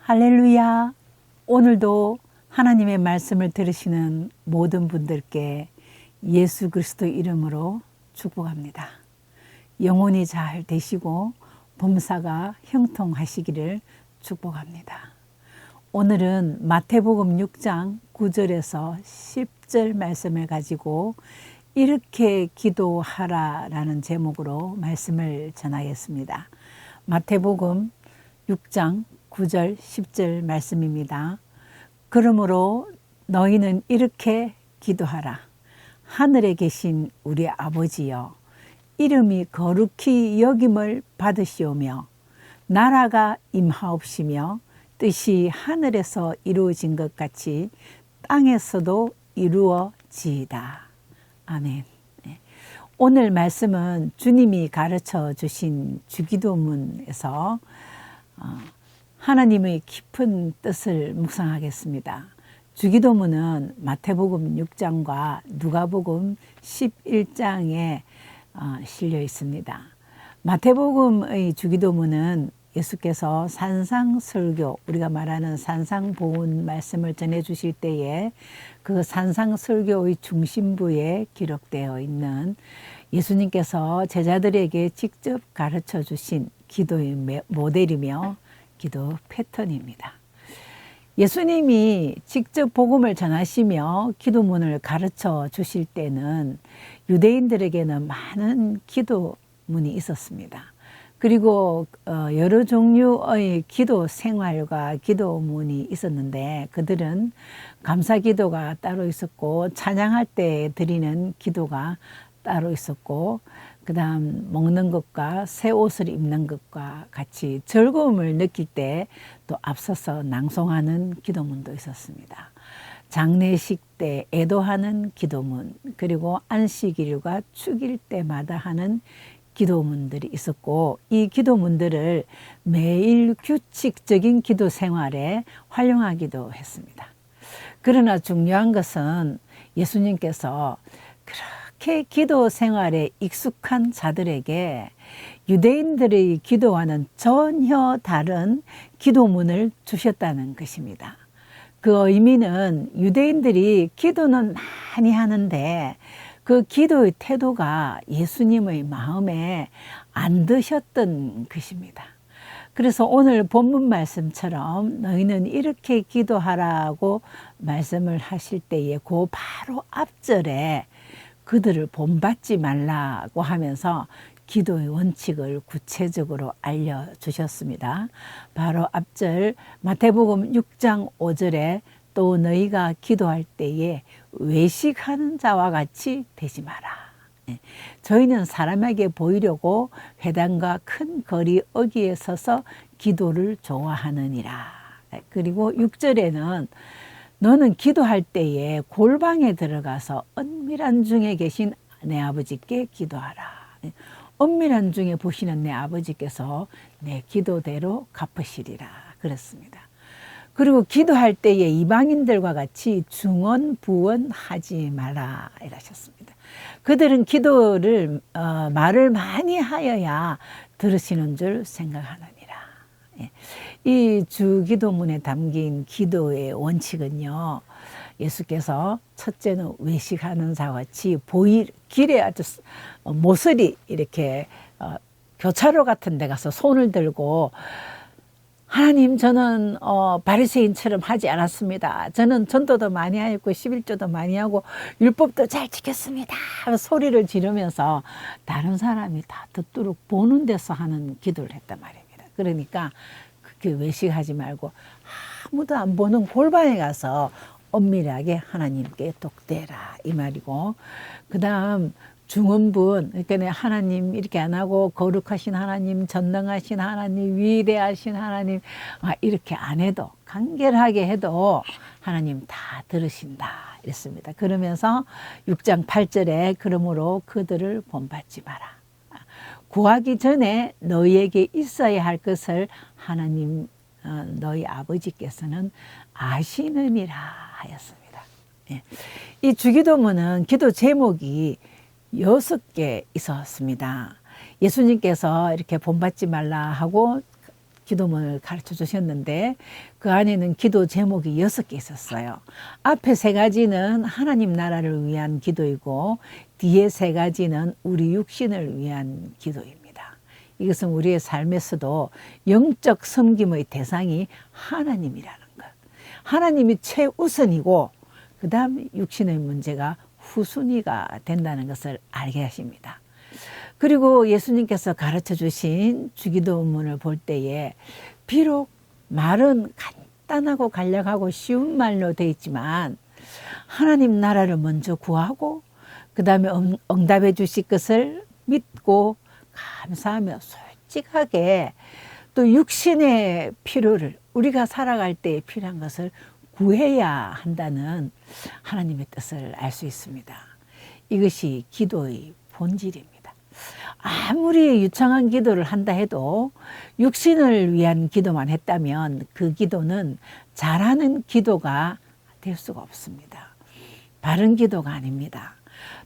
할렐루야. 오늘도 하나님의 말씀을 들으시는 모든 분들께 예수 그리스도 이름으로 축복합니다. 영혼이 잘 되시고 범사가 형통하시기를 축복합니다. 오늘은 마태복음 6장 9절에서 10절 말씀을 가지고 이렇게 기도하라라는 제목으로 말씀을 전하겠습니다. 마태복음 6장 9절 10절 말씀입니다. 그러므로 너희는 이렇게 기도하라. 하늘에 계신 우리 아버지여, 이름이 거룩히 여김을 받으시오며 나라가 임하옵시며 뜻이 하늘에서 이루어진 것 같이 땅에서도 이루어지이다. 아멘. 오늘 말씀은 주님이 가르쳐 주신 주기도문에서 하나님의 깊은 뜻을 묵상하겠습니다. 주기도문은 마태복음 6장과 누가복음 11장에 실려 있습니다. 마태복음의 주기도문은 예수께서 산상설교, 우리가 말하는 산상보훈 말씀을 전해주실 때에 그 산상설교의 중심부에 기록되어 있는 예수님께서 제자들에게 직접 가르쳐 주신 기도의 모델이며 기도 패턴입니다. 예수님이 직접 복음을 전하시며 기도문을 가르쳐 주실 때는 유대인들에게는 많은 기도문이 있었습니다. 그리고 여러 종류의 기도 생활과 기도문이 있었는데 그들은 감사기도가 따로 있었고 찬양할 때 드리는 기도가 따로 있었고 그 다음 먹는 것과 새 옷을 입는 것과 같이 즐거움을 느낄 때 또 앞서서 낭송하는 기도문도 있었습니다. 장례식 때 애도하는 기도문, 그리고 안식일과 축일 때마다 하는 기도문들이 있었고 이 기도문들을 매일 규칙적인 기도 생활에 활용하기도 했습니다. 그러나 중요한 것은 예수님께서 그렇게 기도 생활에 익숙한 자들에게 유대인들의 기도와는 전혀 다른 기도문을 주셨다는 것입니다. 그 의미는 유대인들이 기도는 많이 하는데 그 기도의 태도가 예수님의 마음에 안 드셨던 것입니다. 그래서 오늘 본문 말씀처럼 너희는 이렇게 기도하라고 말씀을 하실 때에 그 바로 앞절에 그들을 본받지 말라고 하면서 기도의 원칙을 구체적으로 알려주셨습니다. 바로 앞절 마태복음 6장 5절에 또 너희가 기도할 때에 외식하는 자와 같이 되지 마라. 저희는 사람에게 보이려고 회당과 큰 거리 어귀에 서서 기도를 좋아하느니라. 그리고 6절에는 너는 기도할 때에 골방에 들어가서 은밀한 중에 계신 내 아버지께 기도하라. 은밀한 중에 보시는 내 아버지께서 내 기도대로 갚으시리라 그랬습니다. 그리고 기도할 때에 이방인들과 같이 중언부언하지 마라 이러셨습니다. 그들은 기도를 말을 많이 하여야 들으시는 줄 생각하느니라. 이 주기도문에 담긴 기도의 원칙은요, 예수께서 첫째는 외식하는 자와 같이 길에 아주 모서리 이렇게 교차로 같은 데 가서 손을 들고 하나님, 저는 바리새인처럼 하지 않았습니다. 저는 전도도 많이 하였고 11조도 많이 하고 율법도 잘 지켰습니다. 소리를 지르면서 다른 사람이 다 듣도록 보는 데서 하는 기도를 했단 말입니다. 그러니까 그렇게 외식하지 말고 아무도 안 보는 골방에 가서 엄밀하게 하나님께 독대라 이 말이고, 그 다음 중언부언, 그러니까 하나님 이렇게 안 하고 거룩하신 하나님, 전능하신 하나님, 위대하신 하나님 이렇게 안 해도 간결하게 해도 하나님 다 들으신다 이랬습니다. 그러면서 6장 8절에 그러므로 그들을 본받지 마라. 구하기 전에 너희에게 있어야 할 것을 하나님 너희 아버지께서는 아시느니라 하였습니다. 이 주기도문은 기도 제목이 6개 있었습니다. 예수님께서 이렇게 본받지 말라 하고 기도문을 가르쳐 주셨는데 그 안에는 기도 제목이 6개 있었어요. 앞에 3가지는 하나님 나라를 위한 기도이고 뒤에 3가지는 우리 육신을 위한 기도입니다. 이것은 우리의 삶에서도 영적 섬김의 대상이 하나님이라는 것. 하나님이 최우선이고 그 다음에 육신의 문제가 후순위가 된다는 것을 알게 하십니다. 그리고 예수님께서 가르쳐 주신 주기도문을 볼 때에 비록 말은 간단하고 간략하고 쉬운 말로 되어 있지만 하나님 나라를 먼저 구하고 그 다음에 응답해 주실 것을 믿고 감사하며 솔직하게 또 육신의 필요를 우리가 살아갈 때에 필요한 것을 구해야 한다는 하나님의 뜻을 알 수 있습니다. 이것이 기도의 본질입니다. 아무리 유창한 기도를 한다 해도 육신을 위한 기도만 했다면 그 기도는 잘하는 기도가 될 수가 없습니다. 바른 기도가 아닙니다.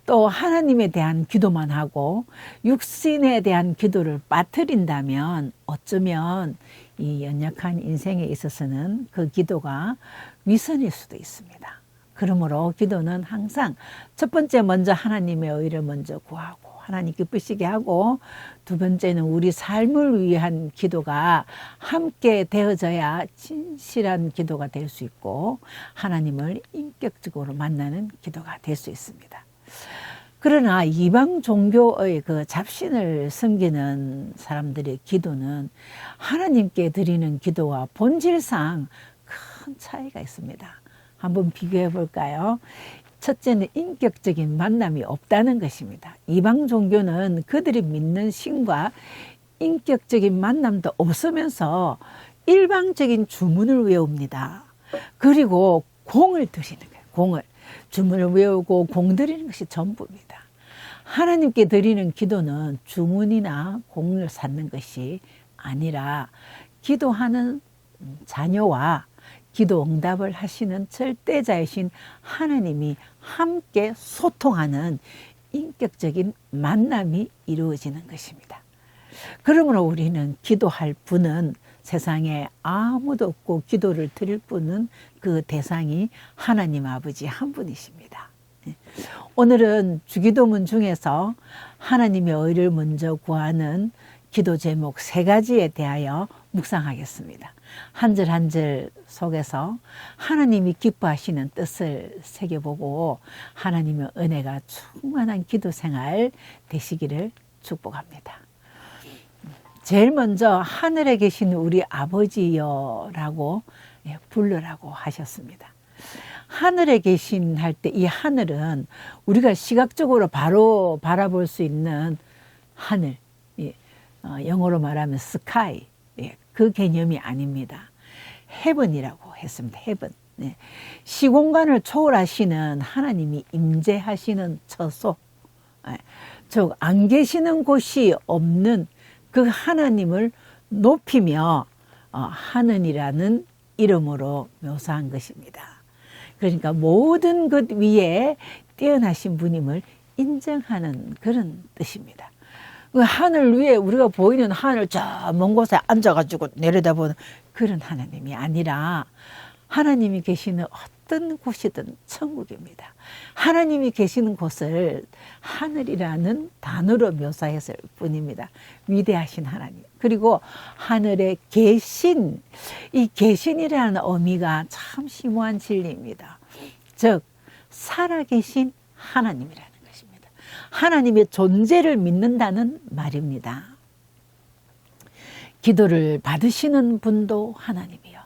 또 하나님에 대한 기도만 하고 육신에 대한 기도를 빠뜨린다면 어쩌면 이 연약한 인생에 있어서는 그 기도가 위선일 수도 있습니다. 그러므로 기도는 항상 첫 번째 먼저 하나님의 의를 먼저 구하고 하나님 기쁘시게 하고 두 번째는 우리 삶을 위한 기도가 함께 되어져야 진실한 기도가 될 수 있고 하나님을 인격적으로 만나는 기도가 될 수 있습니다. 그러나 이방 종교의 그 잡신을 섬기는 사람들의 기도는 하나님께 드리는 기도와 본질상 큰 차이가 있습니다. 한번 비교해 볼까요? 첫째는 인격적인 만남이 없다는 것입니다. 이방 종교는 그들이 믿는 신과 인격적인 만남도 없으면서 일방적인 주문을 외웁니다. 그리고 공을 드리는 거예요. 공을. 주문을 외우고 공 드리는 것이 전부입니다. 하나님께 드리는 기도는 주문이나 공을 쌓는 것이 아니라 기도하는 자녀와 기도 응답을 하시는 절대자이신 하나님이 함께 소통하는 인격적인 만남이 이루어지는 것입니다. 그러므로 우리는 기도할 분은 세상에 아무도 없고 기도를 드릴 분은 그 대상이 하나님 아버지 한 분이십니다. 오늘은 주기도문 중에서 하나님의 의를 먼저 구하는 기도 제목 3가지에 대하여 묵상하겠습니다. 한 절 한 절 속에서 하나님이 기뻐하시는 뜻을 새겨보고 하나님의 은혜가 충만한 기도 생활 되시기를 축복합니다. 제일 먼저 하늘에 계신 우리 아버지여라고 부르라고 하셨습니다. 하늘에 계신 할 때 이 하늘은 우리가 시각적으로 바로 바라볼 수 있는 하늘, 영어로 말하면 스카이, 그 개념이 아닙니다. 헤븐이라고 했습니다. 헤븐. 시공간을 초월하시는 하나님이 임재하시는 처소, 즉 안 계시는 곳이 없는 그 하나님을 높이며 하늘이라는 이름으로 묘사한 것입니다. 그러니까 모든 것 위에 뛰어나신 분임을 인정하는 그런 뜻입니다. 그 하늘 위에 우리가 보이는 하늘 저 먼 곳에 앉아가지고 내려다보는 그런 하나님이 아니라 하나님이 계시는 어떤 곳이든 천국입니다. 하나님이 계시는 곳을 하늘이라는 단어로 묘사했을 뿐입니다. 위대하신 하나님. 그리고 하늘에 계신, 이 계신이라는 의미가 참 심오한 진리입니다. 즉 살아계신 하나님이라는 것입니다. 하나님의 존재를 믿는다는 말입니다. 기도를 받으시는 분도 하나님이요,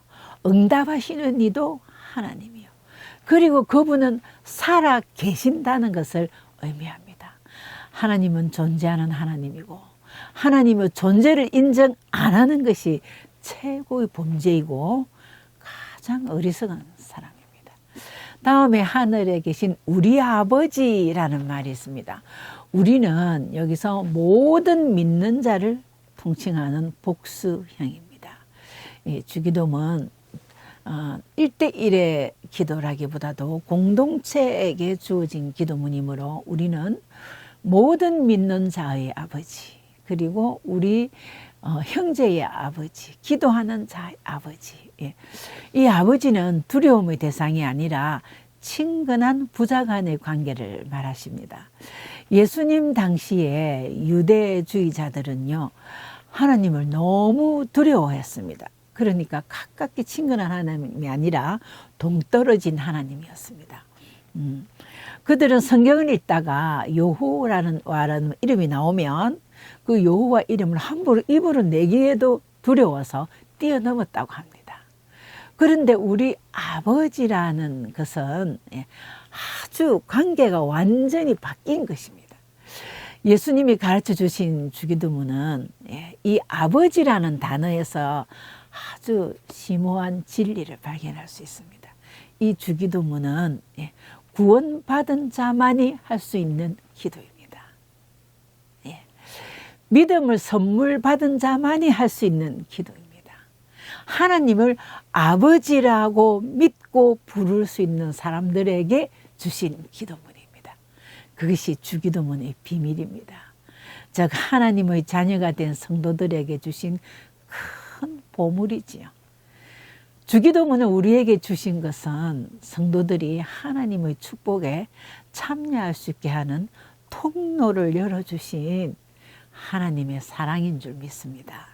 응답하시는 이도 하나님이요, 그리고 그분은 살아 계신다는 것을 의미합니다. 하나님은 존재하는 하나님이고 하나님의 존재를 인정 안 하는 것이 최고의 범죄이고 가장 어리석은 사람입니다. 다음에 하늘에 계신 우리 아버지라는 말이 있습니다. 우리는 여기서 모든 믿는 자를 통칭하는 복수형입니다. 주기도문 1대1의 기도라기보다도 공동체에게 주어진 기도문이므로 우리는 모든 믿는 자의 아버지, 그리고 우리 형제의 아버지, 기도하는 자의 아버지. 예. 이 아버지는 두려움의 대상이 아니라 친근한 부자 간의 관계를 말하십니다. 예수님 당시에 유대주의자들은요, 하나님을 너무 두려워했습니다. 그러니까 가깝게 친근한 하나님이 아니라 동떨어진 하나님이었습니다. 그들은 성경을 읽다가 여호와라는 이름이 나오면 그 여호와 이름을 함부로 입으로 내기에도 두려워서 뛰어넘었다고 합니다. 그런데 우리 아버지라는 것은 아주 관계가 완전히 바뀐 것입니다. 예수님이 가르쳐 주신 주기도문은 이 아버지라는 단어에서 아주 심오한 진리를 발견할 수 있습니다. 이 주기도문은 구원받은 자만이 할 수 있는 기도입니다. 믿음을 선물 받은 자만이 할 수 있는 기도입니다. 하나님을 아버지라고 믿고 부를 수 있는 사람들에게 주신 기도문입니다. 그것이 주기도문의 비밀입니다. 즉 하나님의 자녀가 된 성도들에게 주신 큰 보물이지요. 주기도문을 우리에게 주신 것은 성도들이 하나님의 축복에 참여할 수 있게 하는 통로를 열어주신 하나님의 사랑인 줄 믿습니다.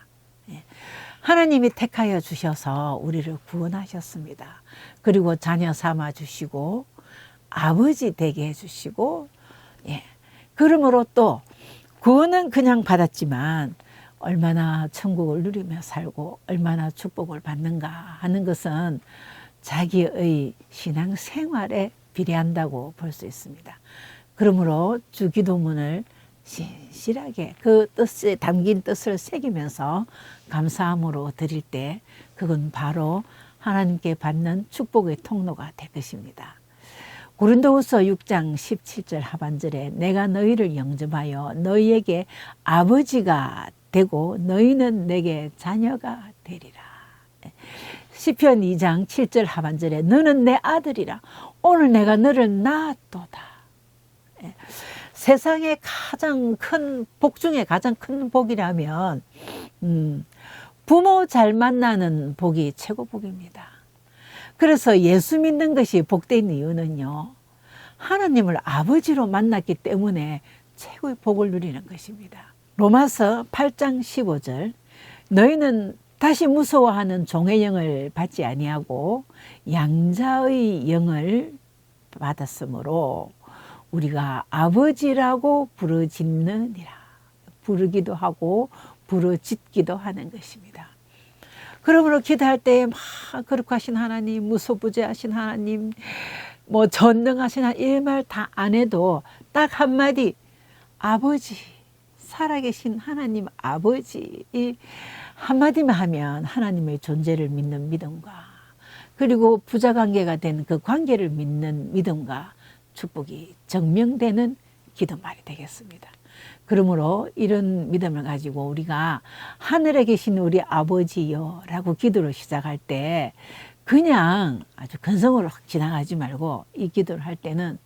하나님이 택하여 주셔서 우리를 구원하셨습니다. 그리고 자녀 삼아 주시고 아버지 되게 해주시고 그러므로 또 구원은 그냥 받았지만 얼마나 천국을 누리며 살고 얼마나 축복을 받는가 하는 것은 자기의 신앙 생활에 비례한다고 볼 수 있습니다. 그러므로 주기도문을 신실하게 그 뜻에 담긴 뜻을 새기면서 감사함으로 드릴 때 그건 바로 하나님께 받는 축복의 통로가 될 것입니다. 고린도후서 6장 17절 하반절에 내가 너희를 영접하여 너희에게 아버지가 되고 너희는 내게 자녀가 되리라. 시편 2장 7절 하반절에 너는 내 아들이라 오늘 내가 너를 낳았도다. 세상에 가장 큰 복 중에 가장 큰 복이라면 부모 잘 만나는 복이 최고 복입니다. 그래서 예수 믿는 것이 복된 이유는요, 하나님을 아버지로 만났기 때문에 최고의 복을 누리는 것입니다. 로마서 8장 15절 너희는 다시 무서워하는 종의 영을 받지 아니하고 양자의 영을 받았으므로 우리가 아버지라고 부르짖느니라. 부르기도 하고 부르짖기도 하는 것입니다. 그러므로 기도할 때 막 거룩하신 하나님, 무소부재하신 하나님, 뭐 전능하신 하나님 이 말 다 안 해도 딱 한마디 아버지, 살아계신 하나님 아버지 이 한마디만 하면 하나님의 존재를 믿는 믿음과 그리고 부자관계가 된 그 관계를 믿는 믿음과 축복이 증명되는 기도말이 되겠습니다. 그러므로 이런 믿음을 가지고 우리가 하늘에 계신 우리 아버지요 라고 기도를 시작할 때 그냥 아주 근성으로 확 지나가지 말고 이 기도를 할 때는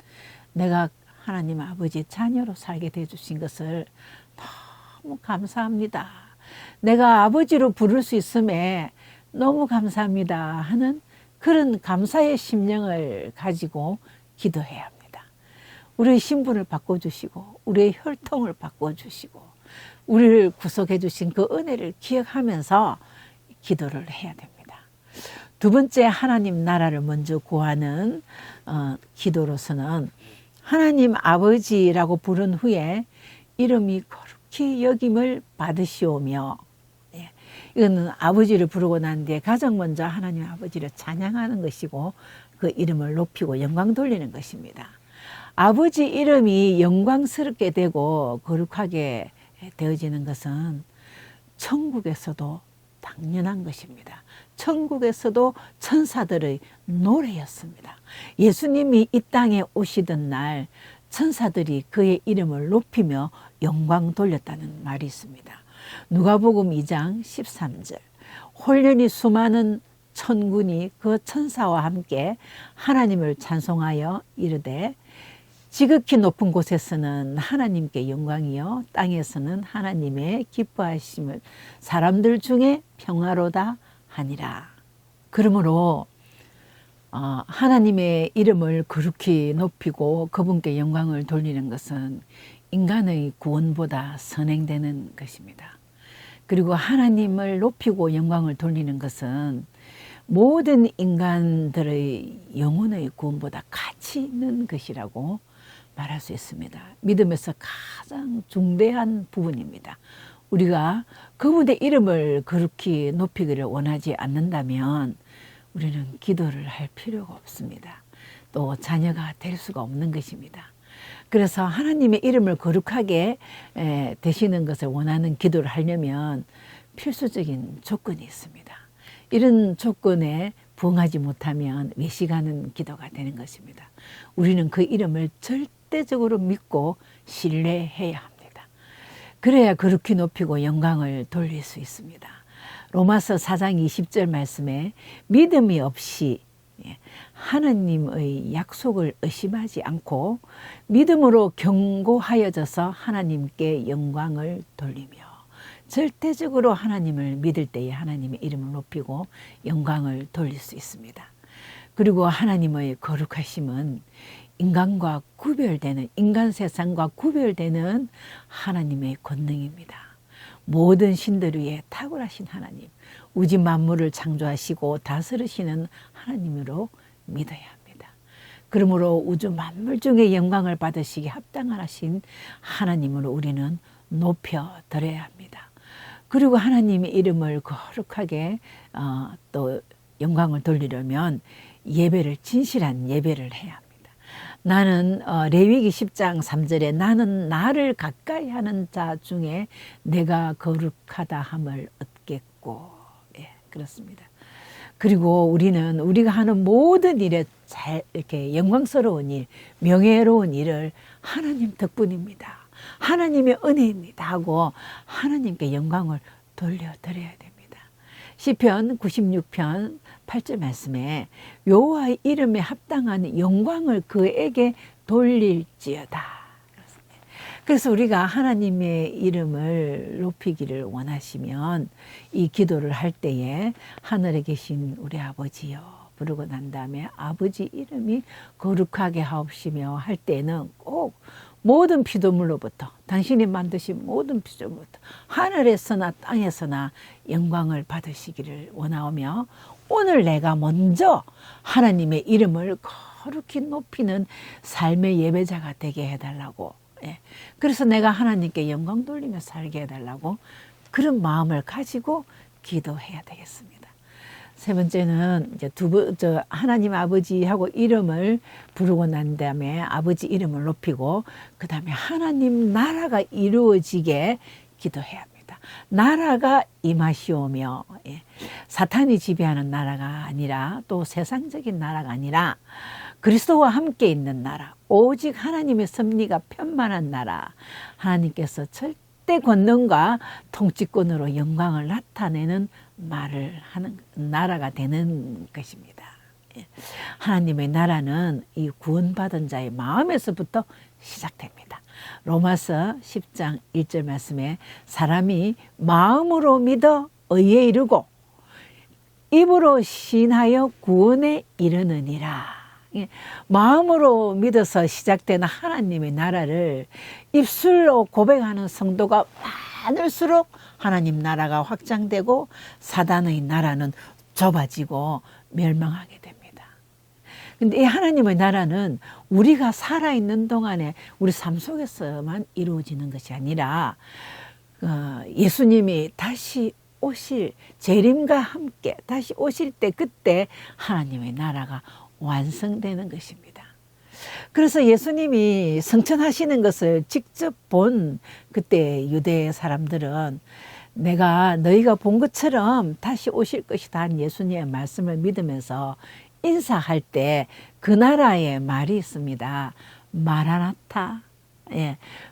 내가 하나님 아버지 자녀로 살게 돼 주신 것을 너무 감사합니다. 내가 아버지로 부를 수 있음에 너무 감사합니다 하는 그런 감사의 심령을 가지고 기도해야 합니다. 우리의 신분을 바꿔주시고 우리의 혈통을 바꿔주시고 우리를 구속해 주신 그 은혜를 기억하면서 기도를 해야 됩니다. 두 번째 하나님 나라를 먼저 구하는 기도로서는 하나님 아버지라고 부른 후에 이름이 거룩히 여김을 받으시오며 이거는 아버지를 부르고 난 뒤에 가장 먼저 하나님 아버지를 찬양하는 것이고 그 이름을 높이고 영광 돌리는 것입니다. 아버지 이름이 영광스럽게 되고 거룩하게 되어지는 것은 천국에서도 당연한 것입니다. 천국에서도 천사들의 노래였습니다. 예수님이 이 땅에 오시던 날 천사들이 그의 이름을 높이며 영광 돌렸다는 말이 있습니다. 누가복음 2장 13절 홀연히 수많은 천군이 그 천사와 함께 하나님을 찬송하여 이르되 지극히 높은 곳에서는 하나님께 영광이요 땅에서는 하나님의 기뻐하심을 사람들 중에 평화로다 하니라. 그러므로 하나님의 이름을 거룩히 높이고 그분께 영광을 돌리는 것은 인간의 구원보다 선행되는 것입니다. 그리고 하나님을 높이고 영광을 돌리는 것은 모든 인간들의 영혼의 구원보다 가치 있는 것이라고 말할 수 있습니다. 믿음에서 가장 중대한 부분입니다. 우리가 그분의 이름을 거룩히 높이기를 원하지 않는다면 우리는 기도를 할 필요가 없습니다. 또 자녀가 될 수가 없는 것입니다. 그래서 하나님의 이름을 거룩하게 되시는 것을 원하는 기도를 하려면 필수적인 조건이 있습니다. 이런 조건에 부응하지 못하면 외식하는 기도가 되는 것입니다. 우리는 그 이름을 절대적으로 믿고 신뢰해야 합니다. 그래야 거룩히 높이고 영광을 돌릴 수 있습니다. 로마서 4장 20절 말씀에 믿음이 없이 하나님의 약속을 의심하지 않고 믿음으로 견고하여져서 하나님께 영광을 돌리며, 절대적으로 하나님을 믿을 때에 하나님의 이름을 높이고 영광을 돌릴 수 있습니다. 그리고 하나님의 거룩하심은 인간과 구별되는, 인간 세상과 구별되는 하나님의 권능입니다. 모든 신들 위에 탁월하신 하나님, 우주 만물을 창조하시고 다스리시는 하나님으로 믿어야 합니다. 그러므로 우주 만물 중에 영광을 받으시기 합당하신 하나님으로 우리는 높여드려야 합니다. 그리고 하나님의 이름을 거룩하게 또 영광을 돌리려면 예배를, 진실한 예배를 해야 합니다. 나는 레위기 10장 3절에 나는 나를 가까이 하는 자 중에 내가 거룩하다 함을 얻겠고, 예, 그렇습니다. 그리고 우리는 우리가 하는 모든 일에 잘 이렇게 영광스러운 일, 명예로운 일을 하나님 덕분입니다, 하나님의 은혜입니다 하고 하나님께 영광을 돌려드려야 됩니다. 시편 96편 8절 말씀에 여호와의 이름에 합당한 영광을 그에게 돌릴지어다. 그래서 우리가 하나님의 이름을 높이기를 원하시면 이 기도를 할 때에 하늘에 계신 우리 아버지여 부르고 난 다음에 아버지 이름이 거룩하게 하옵시며 할 때는 꼭 모든 피조물로부터, 당신이 만드신 모든 피조물로부터 하늘에서나 땅에서나 영광을 받으시기를 원하오며, 오늘 내가 먼저 하나님의 이름을 거룩히 높이는 삶의 예배자가 되게 해달라고, 그래서 내가 하나님께 영광 돌리며 살게 해달라고 그런 마음을 가지고 기도해야 되겠습니다. 세 번째는 이제 하나님 아버지하고 이름을 부르고 난 다음에 아버지 이름을 높이고 그 다음에 하나님 나라가 이루어지게 기도해야 합니다. 나라가 임하시오며, 사탄이 지배하는 나라가 아니라 또 세상적인 나라가 아니라 그리스도와 함께 있는 나라, 오직 하나님의 섭리가 편만한 나라, 하나님께서 절대 권능과 통치권으로 영광을 나타내는 말을 하는 나라가 되는 것입니다. 하나님의 나라는 이 구원받은 자의 마음에서부터 시작됩니다. 로마서 10장 1절 말씀에 사람이 마음으로 믿어 의에 이르고 입으로 시인하여 구원에 이르느니라. 마음으로 믿어서 시작되는 하나님의 나라를 입술로 고백하는 성도가 많을수록 하나님 나라가 확장되고 사단의 나라는 좁아지고 멸망하게 됩니다. 근데 이 하나님의 나라는 우리가 살아있는 동안에 우리 삶 속에서만 이루어지는 것이 아니라 예수님이 다시 오실 재림과 함께 다시 오실 때 그때 하나님의 나라가 완성되는 것입니다. 그래서 예수님이 성천하시는 것을 직접 본 그때 유대 사람들은 내가 너희가 본 것처럼 다시 오실 것이다 한 예수님의 말씀을 믿으면서 인사할 때 그 나라의 말이 있습니다. 마라나타.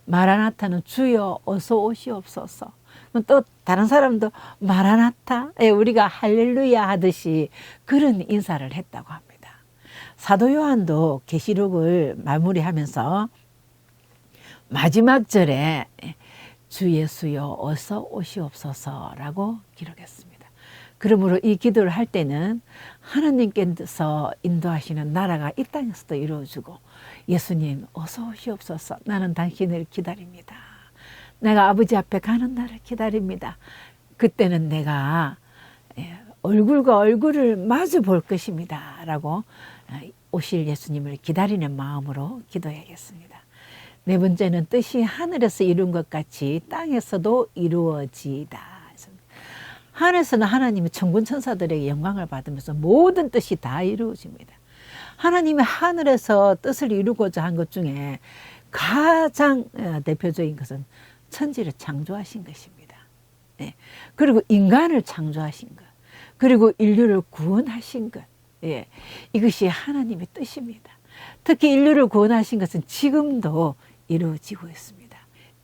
마라나타는 주여 어서 오시옵소서. 또 다른 사람도 마라나타. 우리가 할렐루야 하듯이 그런 인사를 했다고 합니다. 사도 요한도 계시록을 마무리하면서 마지막 절에 주 예수여 어서 오시옵소서라고 기록했습니다. 그러므로 이 기도를 할 때는 하나님께서 인도하시는 나라가 이 땅에서도 이루어지고, 예수님 어서 오시옵소서, 나는 당신을 기다립니다. 내가 아버지 앞에 가는 날을 기다립니다. 그때는 내가 얼굴과 얼굴을 마주 볼 것입니다 라고 오실 예수님을 기다리는 마음으로 기도해야겠습니다. 네 번째는 뜻이 하늘에서 이룬 것 같이 땅에서도 이루어지다. 하늘에서는 하나님이 천군 천사들에게 영광을 받으면서 모든 뜻이 다 이루어집니다. 하나님이 하늘에서 뜻을 이루고자 한 것 중에 가장 대표적인 것은 천지를 창조하신 것입니다. 네. 그리고 인간을 창조하신 것, 그리고 인류를 구원하신 것, 예. 이것이 하나님의 뜻입니다. 특히 인류를 구원하신 것은 지금도 이루어지고 있습니다.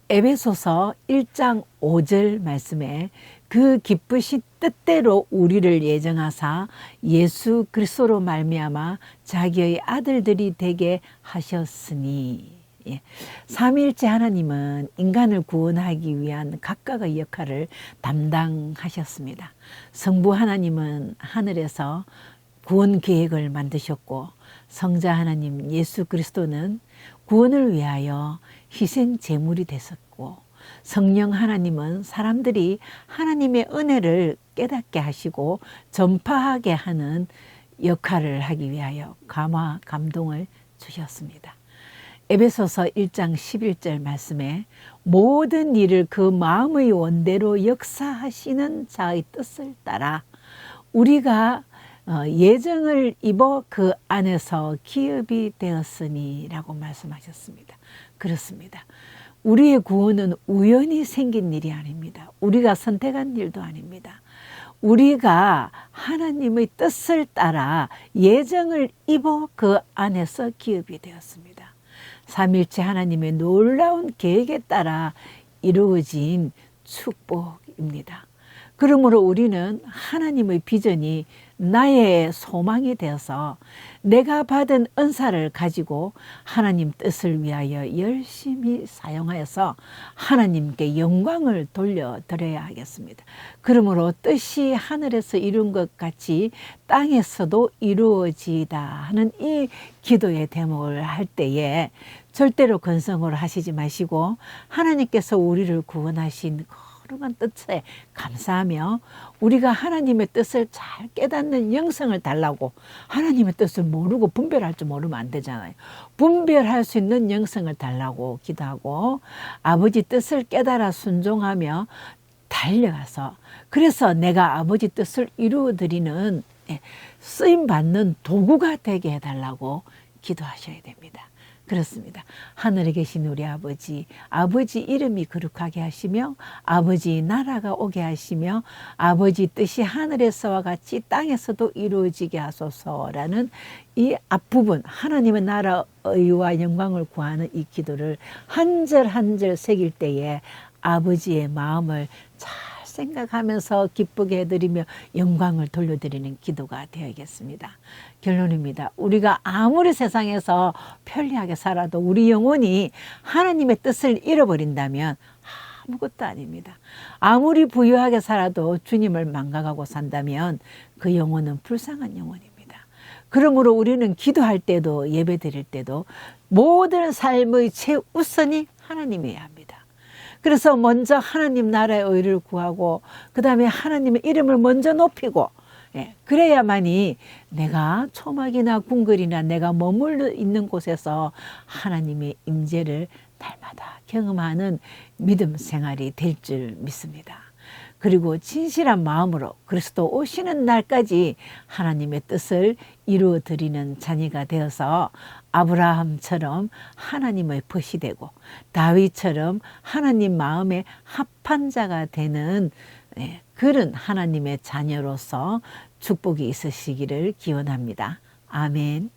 에베소서 1장 5절 말씀에 그 기쁘신 뜻대로 우리를 예정하사 예수 그리스도로 말미암아 자기의 아들들이 되게 하셨으니, 예. 삼위일체 하나님은 인간을 구원하기 위한 각각의 역할을 담당하셨습니다. 성부 하나님은 하늘에서 구원 계획을 만드셨고, 성자 하나님 예수 그리스도는 구원을 위하여 희생 제물이 되셨고, 성령 하나님은 사람들이 하나님의 은혜를 깨닫게 하시고 전파하게 하는 역할을 하기 위하여 감화 감동을 주셨습니다. 에베소서 1장 11절 말씀에 모든 일을 그 마음의 원대로 역사하시는 자의 뜻을 따라 우리가 예정을 입어 그 안에서 기업이 되었으니 라고 말씀하셨습니다. 그렇습니다. 우리의 구원은 우연히 생긴 일이 아닙니다. 우리가 선택한 일도 아닙니다. 우리가 하나님의 뜻을 따라 예정을 입어 그 안에서 기업이 되었습니다. 삼일체 하나님의 놀라운 계획에 따라 이루어진 축복입니다. 그러므로 우리는 하나님의 비전이 나의 소망이 되어서 내가 받은 은사를 가지고 하나님 뜻을 위하여 열심히 사용하여서 하나님께 영광을 돌려드려야 하겠습니다. 그러므로 뜻이 하늘에서 이룬 것 같이 땅에서도 이루어지다 하는 이 기도의 대목을 할 때에 절대로 건성으로 하시지 마시고 하나님께서 우리를 구원하신 거룩한 뜻에 감사하며 우리가 하나님의 뜻을 잘 깨닫는 영성을 달라고, 하나님의 뜻을 모르고 분별할 줄 모르면 안 되잖아요. 분별할 수 있는 영성을 달라고 기도하고 아버지 뜻을 깨달아 순종하며 달려가서, 그래서 내가 아버지 뜻을 이루어드리는 쓰임받는 도구가 되게 해달라고 기도하셔야 됩니다. 그렇습니다. 하늘에 계신 우리 아버지, 아버지 이름이 거룩하게 하시며 아버지 나라가 오게 하시며 아버지 뜻이 하늘에서와 같이 땅에서도 이루어지게 하소서라는 이 앞부분, 하나님의 나라 의와 영광을 구하는 이 기도를 한 절 한 절 새길 때에 아버지의 마음을 잘 생각하면서 기쁘게 해드리며 영광을 돌려드리는 기도가 되어야겠습니다. 결론입니다. 우리가 아무리 세상에서 편리하게 살아도 우리 영혼이 하나님의 뜻을 잃어버린다면 아무것도 아닙니다. 아무리 부유하게 살아도 주님을 망각하고 산다면 그 영혼은 불쌍한 영혼입니다. 그러므로 우리는 기도할 때도 예배 드릴 때도 모든 삶의 최우선이 하나님이어야 합니다. 그래서 먼저 하나님 나라의 의를 구하고 그 다음에 하나님의 이름을 먼저 높이고, 그래야만이 내가 초막이나 궁궐이나 내가 머물러 있는 곳에서 하나님의 임재를 날마다 경험하는 믿음 생활이 될 줄 믿습니다. 그리고 진실한 마음으로 그리스도 오시는 날까지 하나님의 뜻을 이루어드리는 자녀가 되어서 아브라함처럼 하나님의 벗이 되고 다윗처럼 하나님 마음에 합한 자가 되는 그런 하나님의 자녀로서 축복이 있으시기를 기원합니다. 아멘.